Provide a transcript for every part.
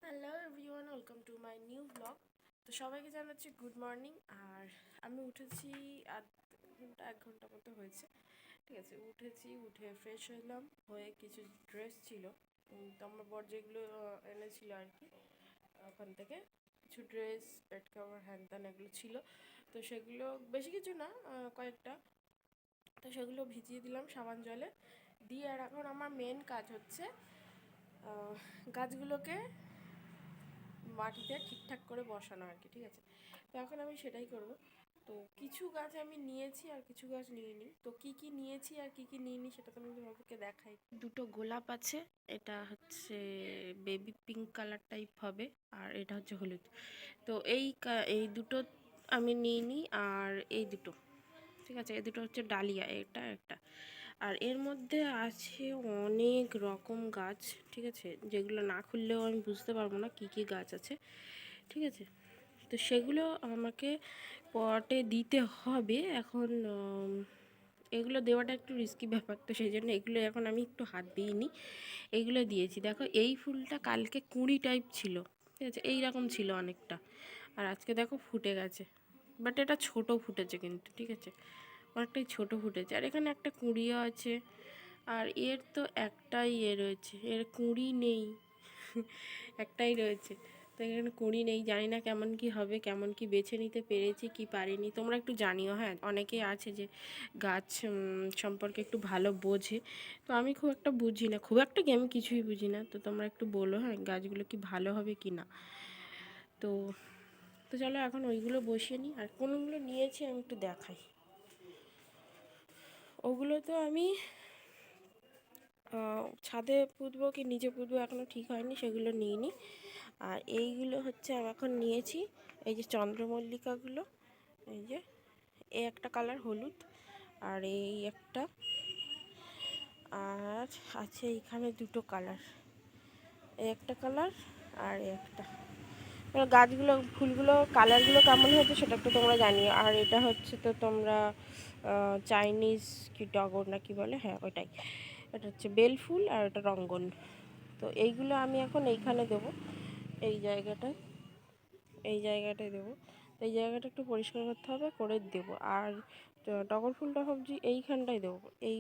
Hello everyone, welcome to my new blog. তো সবাইকে জানাচ্ছি গুড মর্নিং। আর আমি উঠেছি এক ঘন্টা মতো হয়েছে। ঠিক আছে, উঠে ফ্রেশ হলাম, হয়ে কিছু ড্রেস ছিল, তো আমার বর যেগুলো এনেছিল আর কি ওখান থেকে কিছু ড্রেস, বেড কভার, হ্যান ত্যান এগুলো ছিল। তো সেগুলো বেশি কিছু না, কয়েকটা। তো সেগুলো ভিজিয়ে দিলাম সাবান জলে দিয়ে। আর এখন আমার মেন কাজ হচ্ছে গাছগুলোকে মাটিতে ঠিকঠাক করে বসানো আর কি। ঠিক আছে, তো এখন আমি সেটাই করব। তো কিছু গাছ আমি নিয়েছি আর কিছু গাছ নিইনি। তো কি কি নিয়েছি আর কি কি নিইনি সেটা তো আমি তোমাদেরকে দেখাই। দুটো গোলাপ আছে, এটা হচ্ছে বেবি পিঙ্ক কালার টাইপ হবে, আর এটা হচ্ছে হলুদ। তো এই দুটো আমি নিইনি, আর এই দুটো, ঠিক আছে, এই দুটো হচ্ছে ডালিয়া, এটা একটা। আর এর মধ্যে আছে অনেক রকম গাছ, ঠিক আছে, যেগুলো না খুললেও আমি বুঝতে পারবো না কি কি গাছ আছে। ঠিক আছে, তো সেগুলো আমাকে পটে দিতে হবে এখন। এগুলো দেওয়াটা একটু রিস্কি ব্যাপার, তো সেই জন্য এগুলো এখন আমি একটু হাত দিইনি। এইগুলো দিয়েছি। দেখো এই ফুলটা কালকে কুঁড়ি টাইপ ছিল, ঠিক আছে, এইরকম ছিল অনেকটা, আর আজকে দেখো ফুটে গেছে। বাট এটা ছোট ফুটেছে কিন্তু, ঠিক আছে, অনেকটাই ছোট ফুটেছে। আর এখানে একটা কুঁড়িও আছে, আর এর তো একটাই রয়েছে, এর কুঁড়ি নেই একটাই রয়েছে। তো এখানে কুঁড়ি নেই, জানি না কেমন কি হবে, কেমন কি বেছে নিতে পেরেছি কি পারিনি, তোমরা একটু জানিও। হ্যাঁ, অনেকেই আছে যে গাছ সম্পর্কে একটু ভালো বোঝে, তো আমি খুব একটা বুঝি না, খুব একটা কি, আমি কিছুই বুঝি না। তো তোমরা একটু বলো হ্যাঁ, গাছগুলো কি ভালো হবে কি না। তো তো চলো এখন ওইগুলো বসিয়ে নিই। আর কোনগুলো নিয়েছি আমি একটু দেখাই। ওগুলো তো আমি ছাদে পুঁতবো কি নিচে পুঁতবো এখনও ঠিক হয়নি, সেগুলো নিইনি। আর এইগুলো হচ্ছে আমি এখন নিয়েছি, এই যে চন্দ্রমল্লিকাগুলো, এই যে এই একটা কালার হলুদ, আর এই একটা, আর আছে এইখানে দুটো কালার, এই একটা কালার আর এই একটা। এবার গাছগুলো ফুলগুলো কালারগুলো কেমন হয়েছে সেটা একটু তোমরা জানিও। আর এটা হচ্ছে তো তোমরা চাইনিজ কি টগর না কি বলে, হ্যাঁ ওইটাই, এটা হচ্ছে বেল ফুল, আর এটা রঙ্গন। তো এইগুলো আমি এখন এইখানে দেবো, এই জায়গাটায়, এই জায়গাটায় দেবো। তো এই জায়গাটা একটু পরিষ্কার করতে হবে, করে দেবো। আর টগর ফুলটা ভাবছি এইখানটায় দেবো, এই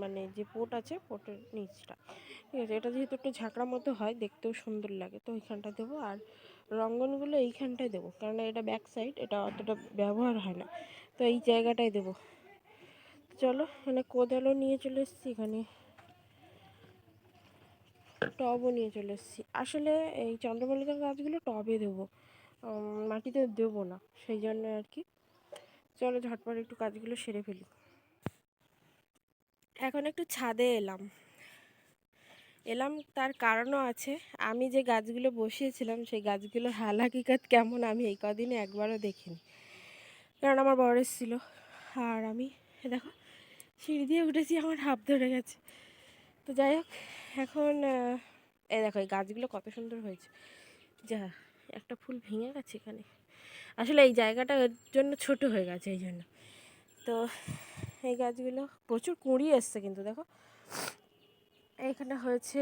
মানে যে পোট আছে পোটের নিচটা, ঠিক আছে, এটা যেহেতু একটু ঝাঁকড়া মতো হয়, দেখতেও সুন্দর লাগে, তো ওইখানটা দেবো। আর রঙ্গনগুলো এইখানটায় দেবো, কারণ এটা ব্যাক সাইড, এটা অতটা ব্যবহার হয় না, তো এই জায়গাটায় দেবো। চলো, মানে কোদালও নিয়ে চলে এসেছি, এখানে টবও নিয়ে চলে এসেছি। আসলে এই চন্দ্রমল্লিকা গাছগুলো টবে দেবো, মাটিতে দেবো না, সেই জন্য আর কি। চলো ঝটপট একটু কাজগুলো সেরে ফেলি। এখন একটু ছাদে এলাম, তার কারণও আছে। আমি যে গাছগুলো বসিয়েছিলাম সেই গাছগুলোর হাল হাকিকত কেমন আমি এই কদিনে একবারও দেখিনি, কারণ আমার বর এসেছিল। আর আমি দেখো সিঁড়ি দিয়ে উঠেছি, আমার হাত ধরে গেছে। তো যাই হোক, এখন এই দেখো এই গাছগুলো কত সুন্দর হয়েছে। যা, একটা ফুল ভেঙে গেছে এখানে, আসলে এই জায়গাটা এর জন্য ছোট হয়ে গেছে এই জন্য। তো এই গাছগুলো প্রচুর কুঁড়ি এসছে কিন্তু দেখো, এইখানে হয়েছে,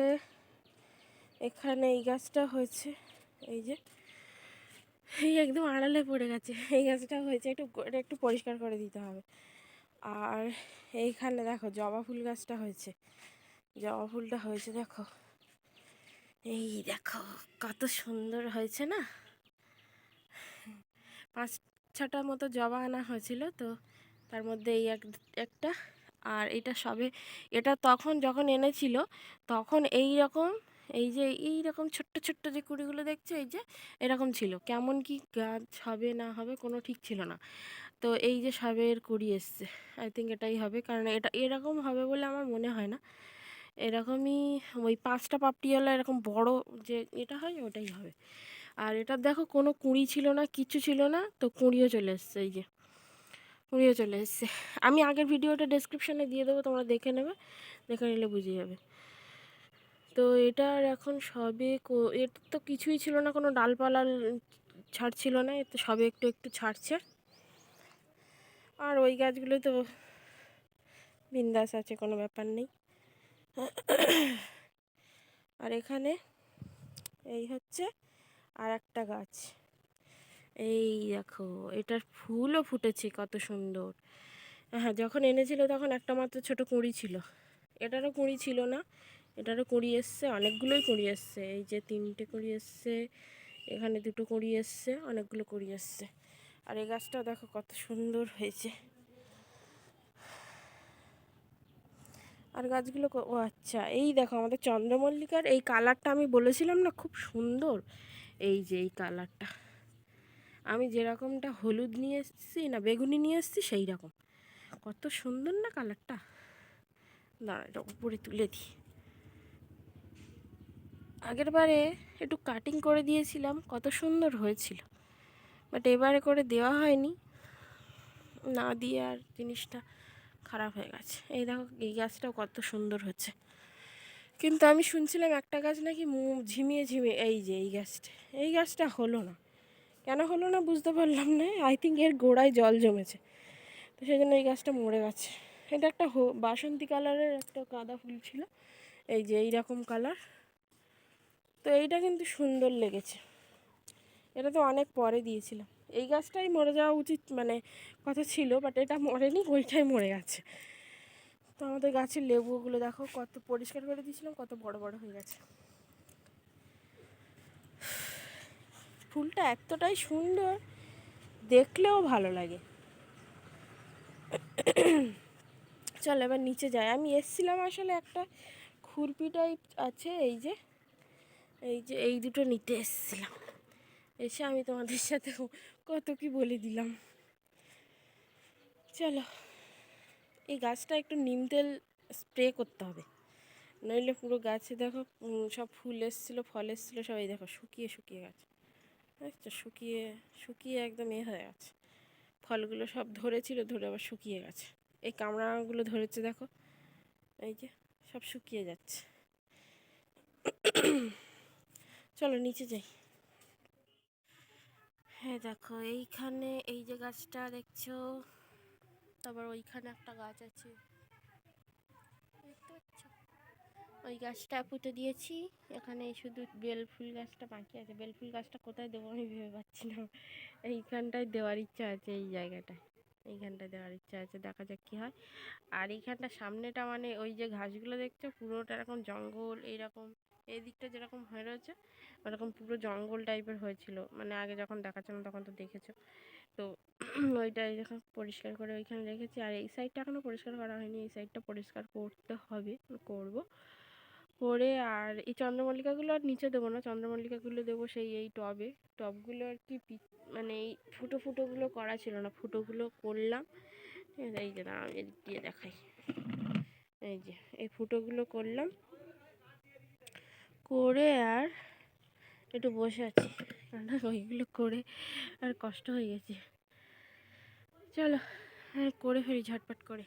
এখানে এই গাছটা হয়েছে, এই যে এই একদম আড়ালে পড়ে গেছে, এই গাছটা হয়েছে, এটা একটু পরিষ্কার করে দিতে হবে। আর এইখানে দেখো জবা ফুল গাছটা হয়েছে, জবা ফুলটা হয়েছে দেখো, এই দেখো কত সুন্দর হয়েছে না। 5-6টা মতো জবা আনা হয়েছিল, তো তার মধ্যে এই একটা। আর এটা সবে, এটা তখন যখন এনেছিল তখন এই রকম, এই যে এই রকম ছোট্ট ছোট্ট যে কুড়িগুলো দেখছো, এই যে এরকম ছিল, কেমন কি গাছ হবে না হবে কোনো ঠিক ছিল না। তো এই যে সবের কুড়ি এসছে, আই থিঙ্ক এটাই হবে, কারণ এটা এরকম হবে বলে আমার মনে হয় না। এরকমই ওই 5টা পাপড়িওয়ালা এরকম বড় যে এটা হয় ওটাই হবে। আর এটার দেখো কোনো কুঁড়ি ছিল না, কিচ্ছু ছিল না, তো কুঁড়িও চলে এসছে, এই যে কুঁড়িও চলে এসছে। আমি আগের ভিডিওটা ডেসক্রিপশানে দিয়ে দেবো, তোমরা দেখে নেবে, দেখে নিলে বুঝে যাবে। তো এটার এখন সবে এর তো কিছুই ছিল না, কোনো ডালপালা ছাড়ছিল না, এতে সবে একটু একটু ছাড়ছে। আর ওই গাছগুলো তো বিন্দাস আছে, কোনো ব্যাপার নেই। আর এখানে এই হচ্ছে আর একটা গাছ, এই দেখো এটার ফুলও ফুটেছে কত সুন্দর। হ্যাঁ, যখন এনেছিল তখন একটা মাত্র ছোট কুঁড়ি ছিল, এটারও কুঁড়ি ছিল না, এটারও কুঁড়ি এসছে, অনেকগুলোই কুঁড়ি এসছে। এই যে 3টে কুঁড়ি এসছে, এখানে 2টো কুঁড়ি এসছে, অনেকগুলো কুঁড়ি এসছে। আর এই গাছটাও দেখো কত সুন্দর হয়েছে। আর গাছগুলো ও আচ্ছা, এই দেখো আমাদের চন্দ্রমল্লিকার এই কালারটা আমি বলেছিলাম না খুব সুন্দর, এই যে এই কালারটা আমি যেরকমটা হলুদ নিয়ে এসেছি না বেগুনি নিয়ে এসেছি সেই রকম, কত সুন্দর না কালারটা। দাঁড়া, এটা উপরে তুলে দিই। আগের বারে একটু কাটিং করে দিয়েছিলাম, কত সুন্দর হয়েছিল, বাট এবারে করে দেওয়া হয়নি, না দিয়ে আর জিনিসটা খারাপ হয়ে গেছে। এই দেখো এই গাছটাও কত সুন্দর হচ্ছে, কিন্তু আমি শুনছিলাম একটা গাছ নাকি ঝিমিয়ে ঝিমিয়ে, এই যে এই গাছটা হলো না, কেন হলো না বুঝতে পারলাম না। আই থিঙ্ক এর গোড়ায় জল জমেছে, তো সেই জন্য এই গাছটা মরে গেছে। এটা একটা বাসন্তী কালারের একটা গাঁদা ফুল ছিল, এই যে এইরকম কালার, তো এইটা কিন্তু সুন্দর লেগেছে। এটা তো অনেক পরে দিয়েছিলাম, এই গাছটাই মরে যাওয়া উচিত মানে কথা ছিল, বাট এটা মরেনি, ওইটাই মরে গেছে। তো আমাদের গাছের লেবুগুলো দেখো কত পরিষ্কার করে দিয়েছিলাম, কত বড় বড় হয়ে গেছে। ফুলটা এতটাই সুন্দর, দেখলেও ভালো লাগে। চল এবার নিচে যাই। আমি এসছিলাম আসলে একটা খুরপি টাইপ আছে, এই দুটো নিতে এসছিলাম, এসে আমি তোমাদের সাথে কত কি বলে দিলাম। চলো, এই গাছটা একটু নিম তেল স্প্রে করতে হবে, নইলে পুরো গাছে দেখো সব ফুল এসেছিলো, ফল এসেছিলো, সব এই দেখো শুকিয়ে শুকিয়ে গেছে, বুঝছো, শুকিয়ে শুকিয়ে একদম হয়ে গেছে। ফলগুলো সব ধরেছিল, ধরে আবার শুকিয়ে গেছে। এই কামড়াগুলো ধরেছে দেখো, এই যে সব শুকিয়ে যাচ্ছে। চলো নিচে যাই। হ্যাঁ দেখো এইখানে এই যে গাছটা দেখছো, তারপর ওইখানে একটা গাছ আছে, দেখতে পাচ্ছ, ওই গাছটা পুঁতে দিয়েছি। এখানে শুধু বেলফুল গাছটা বাকি আছে, বেলফুল গাছটা কোথায় দেবো আমি ভেবে পাচ্ছি না। এইখানটায় দেওয়ার ইচ্ছা আছে, এই জায়গাটায়, এইখানটায় দেওয়ার ইচ্ছা আছে, দেখা যাক কী হয়। আর এইখানটা সামনেটা মানে ওই যে ঘাসগুলো দেখছো পুরোটা এরকম জঙ্গল, এইরকম এই দিকটা যেরকম হয়ে রয়েছে ওরকম পুরো জঙ্গল টাইপের হয়েছিল, মানে আগে যখন দেখাচ্ছিলাম তখন তো দেখেছো। তো ওইটা যখন পরিষ্কার করে ওইখানে রেখেছি, আর এই সাইডটা এখনও পরিষ্কার করা হয়নি, এই সাইডটা পরিষ্কার করতে হবে, করব করে। আর এই চন্দ্রমল্লিকাগুলো আর নিচে দেবো না, চন্দ্রমল্লিকাগুলো দেবো সেই এই টবগুলো আর কি, মানে এই ফুটোগুলো করা ছিল না, ফুটোগুলো করলাম। এই যে না আমি এদিক দিয়ে দেখাই, এই যে এই ফুটোগুলো করলাম করে, আর একটু বসে আছি, কারণ ওইগুলো করে আর কষ্ট হয়ে গেছে। চলো করে ফেলি ঝটপট করে।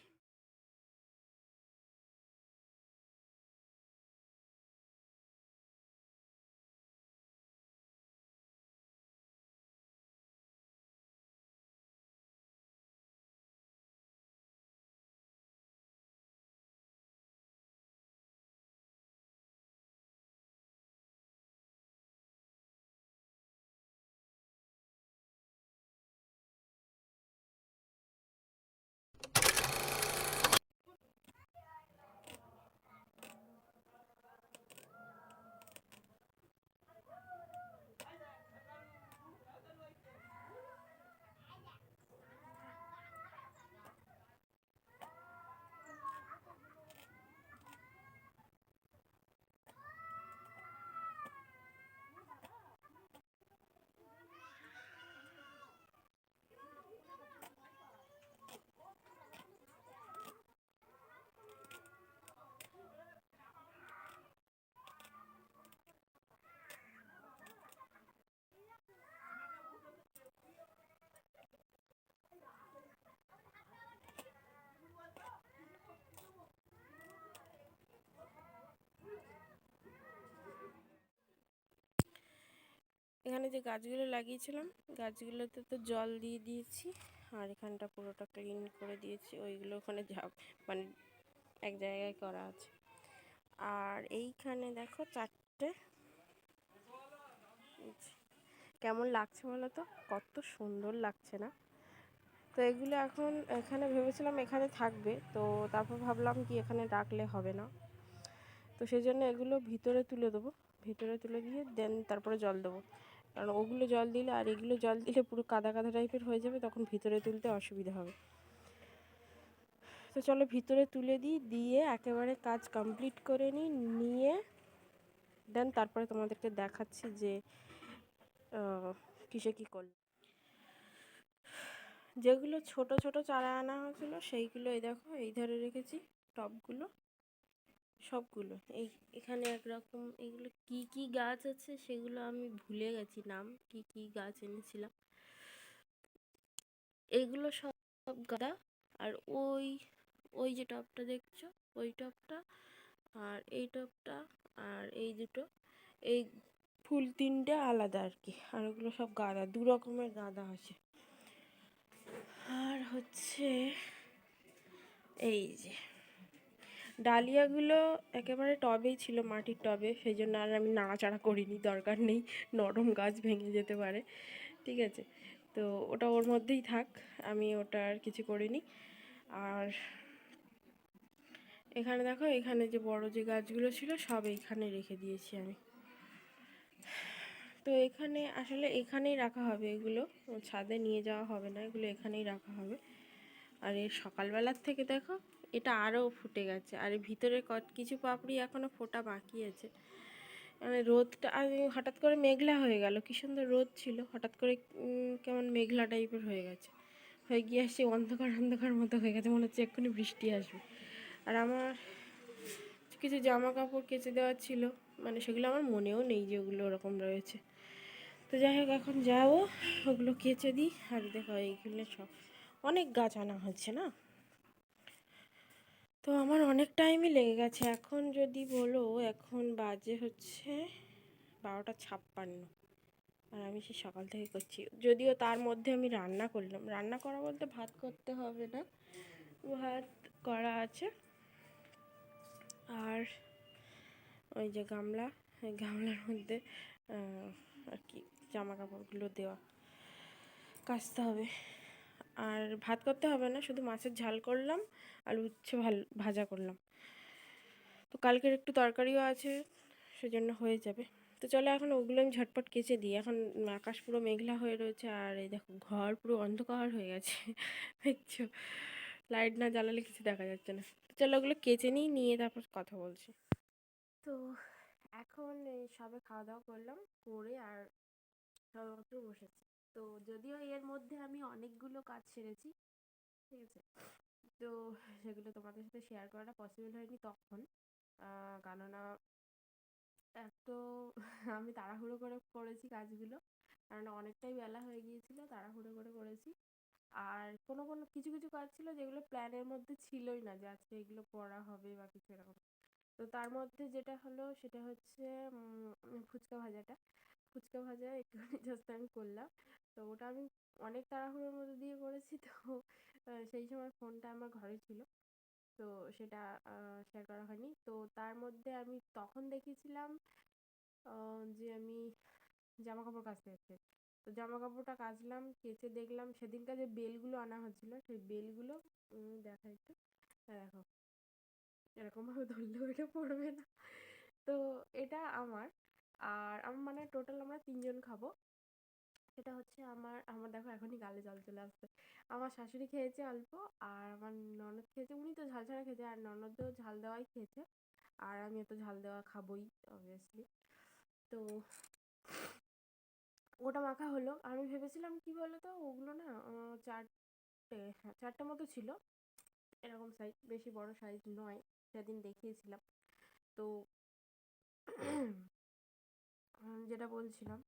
এখানে যে গাছগুলো লাগিয়েছিলাম গাছগুলোতে তো জল দিয়ে দিয়েছি, আর এখানটা পুরোটা ক্লিন করে দিয়েছি, ওইগুলো ওখানে মানে এক জায়গায় করা আছে। আর এইখানে দেখো কেমন লাগছে বলো তো, কত সুন্দর লাগছে না? তো এগুলো এখন এখানে ভেবেছিলাম এখানে থাকবে, তো তারপর ভাবলাম কি এখানে রাখলে হবে না, তো সেই জন্য এগুলো ভিতরে তুলে দেবো। ভিতরে তুলে দিয়ে দেন তারপরে জল দেবো, কারণ ওগুলো জল দিলে আর এগুলো জল দিলে পুরো কাদা কাদা টাইপের হয়ে যাবে, তখন ভিতরে তুলতে অসুবিধা হবে। তো চলো ভিতরে তুলে দিই, দিয়ে একেবারে কাজ কমপ্লিট করে নিই, নিয়ে দেন তারপরে তোমাদেরকে দেখাচ্ছি যে কিসে কী করলাম। যেগুলো ছোট ছোট চারা আনা হয়েছিল সেইগুলো এই দেখো এই ধারে রেখেছি, টবগুলো সবগুলো এই এখানে একরকম। এগুলো কি কি গাছ আছে সেগুলো আমি ভুলে গেছি নাম, কি কি গাছ এনেছিলাম। এগুলো সব গাঁদা। আর ওই ওই যে টবটা দেখছো, ওই টবটা আর এই টবটা আর এই দুটো, এই ফুল তিনটে আলাদা আর কি, আর ওগুলো সব গাঁদা, দু রকমের গাঁদা আছে। আর হচ্ছে এই যে ডালিয়াগুলো একেবারে টবেই ছিল, মাটির টবে, সেই জন্য আর আমি নাড়াচাড়া করিনি, দরকার নেই, নরম গাছ ভেঙে যেতে পারে, ঠিক আছে। তো ওটা ওর মধ্যেই থাক, আমি ওটা আর কিছু করিনি। আর এখানে দেখো, এখানে যে বড় যে গাছগুলো ছিল সব এইখানে রেখে দিয়েছি আমি। তো এখানে আসলে এখানেই রাখা হবে, এগুলো ছাদে নিয়ে যাওয়া হবে না, এগুলো এখানেই রাখা হবে। আর এই সকালবেলার থেকে দেখো এটা আরও ফুটে গেছে, আর ভিতরে কিছু পাপড়ি এখনও ফোটা বাকি আছে। মানে রোদটা হঠাৎ করে মেঘলা হয়ে গেল, কী সুন্দর রোদ ছিল, হঠাৎ করে কেমন মেঘলা টাইপের হয়ে গেছে, হয়ে গিয়ে আসছে অন্ধকার অন্ধকার মতো হয়ে গেছে, মনে হচ্ছে এক্ষুনি বৃষ্টি আসবে। আর আমার কিছু জামা কাপড় কেচে দেওয়ার ছিল, মানে সেগুলো আমার মনেও নেই যে ওগুলো ওরকম রয়েছে। তো যাই হোক এখন যাবো, ওগুলো কেচে দিই। আর দেখো এইগুলো সব অনেক গাছ আনা হচ্ছে না, তো আমার অনেক টাইমই লেগে গেছে। এখন যদি বলো, এখন বাজে হচ্ছে 12:56, আর আমি সে সকাল থেকে করছি, যদিও তার মধ্যে আমি রান্না করলাম। রান্না করা বলতে ভাত করতে হবে না, ভাত করা আছে। আর ওই যে গামলা, ওই গামলার মধ্যে আর কি জামা কাপড়গুলো দেওয়া, কাচতে হবে। আর ভাত করতে হবে না, শুধু মাছের ঝাল করলাম, আলু উচ্ছে ভাজা করলাম। তো কালকের একটু তরকারিও আছে, সেজন্য হয়ে যাবে। তো চলো এখন ওগুলো আমি ঝটপট কেচে দিই। এখন আকাশ পুরো মেঘলা হয়ে রয়েছে, আর এই দেখো ঘর পুরো অন্ধকার হয়ে গেছে দেখছো, লাইট না জ্বালালে কিছু দেখা যাচ্ছে না। তো চলো ওগুলো কেচে নিয়ে তারপর কথা বলছি। তো এখন এই সবে খাওয়া দাওয়া করলাম, করে আর সবেমাত্র বসেছি। তো যদিও এর মধ্যে আমি অনেকগুলো কাজ সেরেছি, ঠিক আছে, তো সেগুলো তোমাদের সাথে শেয়ার করাটা পসিবল হয়নি তখন, কেননা এক তো আমি তাড়াহুড়ো করে করেছি কাজগুলো, কারণ অনেকটাই বেলা হয়ে গিয়েছিল, তাড়াহুড়ো করে করেছি। আর কোনো কোনো কিছু কিছু কাজ ছিল যেগুলো প্ল্যানের মধ্যে ছিলই না, যে আজকে এগুলো করা হবে বা কিছু এরকম। তো তার মধ্যে যেটা হলো সেটা হচ্ছে ফুচকা ভাজাটা, ফুচকা ভাজা একটুখানি জাস্ট আমি করলাম। তো ওটা আমি অনেক তাড়াহুড়োর মধ্যে দিয়ে করেছি, তো সেই সময় ফোনটা আমার ঘরে ছিল, তো সেটা শেয়ার করা হয়নি। তো তার মধ্যে আমি তখন দেখিয়েছিলাম যে আমি জামা কাপড় কাচতে যাচ্ছে, তো জামা কাপড়টা কাচলাম, কেচে দেখলাম সেদিনকার যে বেলগুলো আনা হচ্ছিল সেই বেলগুলো দেখা একটু, দেখো এরকমভাবে ধরলেও এটা পড়বে না। তো এটা আমার, আর আমার মানে টোটাল আমরা 3জন খাবো। সেটা হচ্ছে আমার আমার দেখো এখনই গালে জল চলে আসছে। আমার শাশুড়ি খেয়েছে অল্প, আর আমার ননদ খেয়েছে, উনি তো ঝাল ছাড়া খেয়েছে, আর ননদও ঝাল দেওয়াই খেয়েছে, আর আমি তো ঝাল দেওয়া খাবোই অবভিয়াসলি। তো ওটা মাখা হলো। আমি ভেবেছিলাম কি বলো তো, ওগুলো না হ্যাঁ 4টে মতো ছিল, এরকম সাইজ, বেশি বড় সাইজ নয়, সেদিন দেখিয়েছিলাম। তো যেটা বলছিলাম,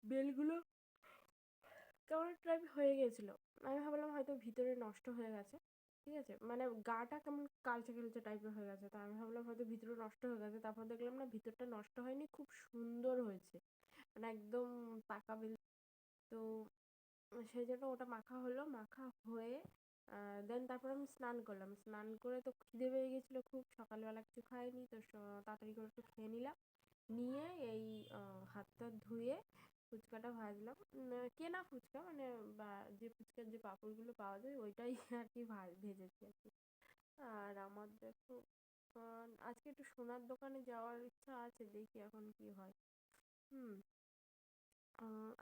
বেলগুলো কেমন টাইপ হয়ে গেছিলো, আমি ভাবলাম হয়তো ভিতরে নষ্ট হয়ে গেছে, ঠিক আছে, মানে গাটা কেমন কালচে কালচে টাইপের হয়ে গেছে, তো আমি ভাবলাম হয়তো ভিতরে নষ্ট হয়ে গেছে। তারপর দেখলাম না, ভিতরটা নষ্ট হয়নি, খুব সুন্দর হয়েছে, মানে একদম পাকা বেল। তো সেই জন্য ওটা মাখা হলো, মাখা হয়ে দেন তারপর আমি স্নান করলাম, স্নান করে তো খিদে পেয়ে গেছিলো খুব, সকালবেলা কিছু খাইনি তো তাড়াতাড়ি করে একটু খেয়ে নিলাম, নিয়ে এই হাত টাত ধুয়ে ফুচকাটা ভাজলাম, কেনা ফুচকা মানে, বা যে ফুচকার যে পাঁপড়গুলো পাওয়া যায় ওইটাই আর কি ভেজেছি আর কি। আর আমার দেখো আজকে একটু সোনার দোকানে যাওয়ার ইচ্ছা আছে, দেখি এখন কি হয়। হুম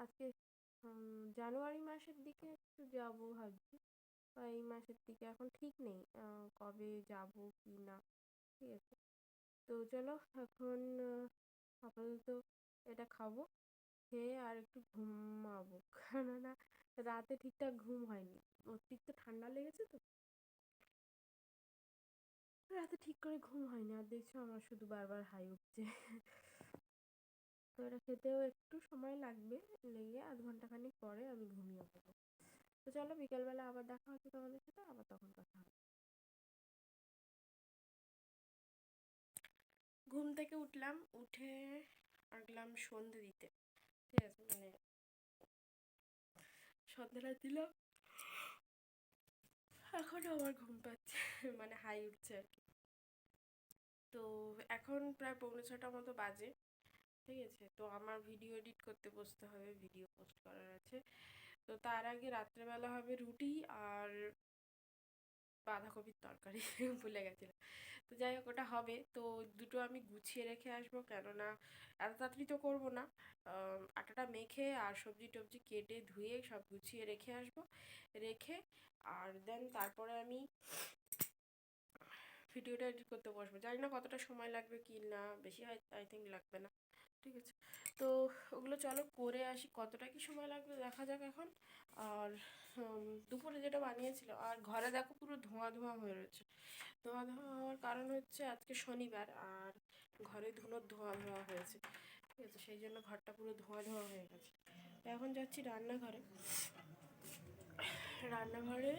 আজকে জানুয়ারি মাসের দিকে একটু যাবো ভাবছি, বা এই মাসের দিকে, এখন ঠিক নেই কবে যাব কি না। ঠিক আছে, তো চলো এখন আপাতত এটা খাবো, খেয়ে আর একটু ঘুমাবো, কেননা রাতে ঠিকঠাক ঘুম হয়নি, অতিরিক্ত ঠান্ডা লেগেছে তো রাতে ঠিক করে ঘুম হয়নি, আর দেখছো আমার শুধু বারবার হাই উঠছে। তো এটা খেতেও একটু সময় লাগবে, লেগে আধ ঘন্টা খানিক পরে আমি ঘুমিয়ে পড়বো। তো চলো বিকেলবেলা আবার দেখা হচ্ছে তোমাদের সাথে, আবার তখন কথা হবে। ঘুম থেকে উঠলাম, উঠে আর গেলাম সন্ধে দিতে, ঠিক আছে, মানে সন্ধ্যাটা দিলাম, এখনও আমার ঘুম পাচ্ছে, মানে হাই উঠছে আর কি। তো এখন প্রায় 5:45 মতো বাজে, ঠিক আছে, তো আমার ভিডিও এডিট করতে বসতে হবে, ভিডিও পোস্ট করার আছে। তো তার আগে রাত্রেবেলা হবে রুটি আর বাঁধাকপির তরকারি, ভুলে গেছিলাম। তো যাই হোক ওটা হবে, তো দুটো আমি গুছিয়ে রেখে আসবো, কেননা এত তাড়াতাড়ি তো করবো না, আটাটা মেখে আর সবজি টবজি কেটে ধুয়ে সব গুছিয়ে রেখে আসবো, রেখে আর দেন তারপরে আমি ভিডিওটা এডিট করতে বসবো। জানি না কতটা সময় লাগবে কি না, বেশি আই থিঙ্ক লাগবে না, ঠিক আছে। তো ওগুলো চলো করে আসি, কতটা কি সময় লাগবে দেখা যাক এখন। আর দুপুরে যেটা বানিয়েছিল, আর ঘরে দেখো পুরো ধোঁয়া ধোঁয়া হয়ে রয়েছে, ধোঁয়া ধোঁয়া হওয়ার কারণ হচ্ছে আজকে শনিবার, আর ঘরে ধুনোর ধোঁয়া ধোঁয়া হয়েছে, ঠিক আছে, সেই জন্য ঘরটা পুরো ধোঁয়া ধোঁয়া হয়ে গেছে। তো এখন যাচ্ছি রান্নাঘরে, রান্নাঘরে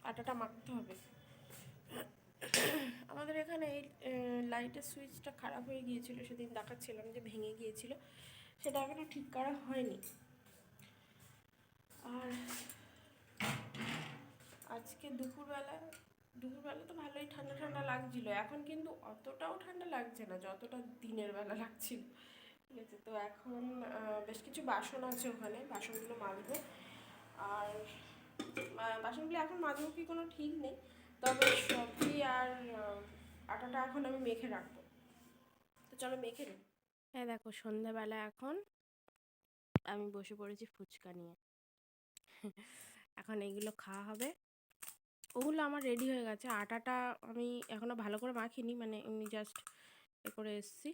আটাটা মাখতে হবে। আমাদের এখানে এই লাইটের সুইচটা খারাপ হয়ে গিয়েছিল, সেদিন দেখাচ্ছিলাম যে ভেঙে গিয়েছিল, সেটা এখনো ঠিক করা হয়নি। আর আজকে দুপুরবেলা দুপুরবেলা তো ভালোই ঠান্ডা ঠান্ডা লাগছিল, এখন কিন্তু অতটাও ঠান্ডা লাগছে না যতটা দিনের বেলা লাগছিল, ঠিক আছে। তো এখন বেশ কিছু বাসন আছে ওখানে, বাসনগুলো মাজবো, আর বাসনগুলো এখন মাজবো কি কোনো ঠিক নেই, তবে সবজি আর আটাটা এখন আমি মেখে রাখবো। তো চলো মেখে নিই। হ্যাঁ দেখো সন্ধ্যাবেলা এখন আমি বসে পড়েছি ফুচকা নিয়ে, এখন এইগুলো খাওয়া হবে। ওগুলো আমার রেডি হয়ে গেছে, আটাটা আমি এখনও ভালো করে মাখিনি, মানে এমনি জাস্ট এ করে এসছি,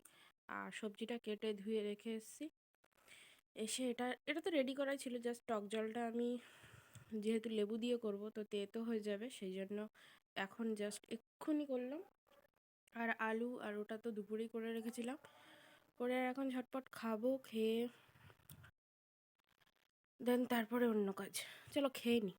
আর সবজিটা কেটে ধুয়ে রেখে এসছি, এসে এটা এটা তো রেডি করাই ছিল, জাস্ট টক জলটা আমি যেহেতু লেবু দিয়ে করব তো তেতো হয়ে যাবে, সেই জন্য এখন জাস্ট এক্ষুনি করলাম। আর আলু আর ওটা তো দুপুরেই করে রেখেছিলাম, করে আর এখন ঝটপট খাবো, খেয়ে দেন তারপরে অন্য কাজ। চলো খেয়ে নিই।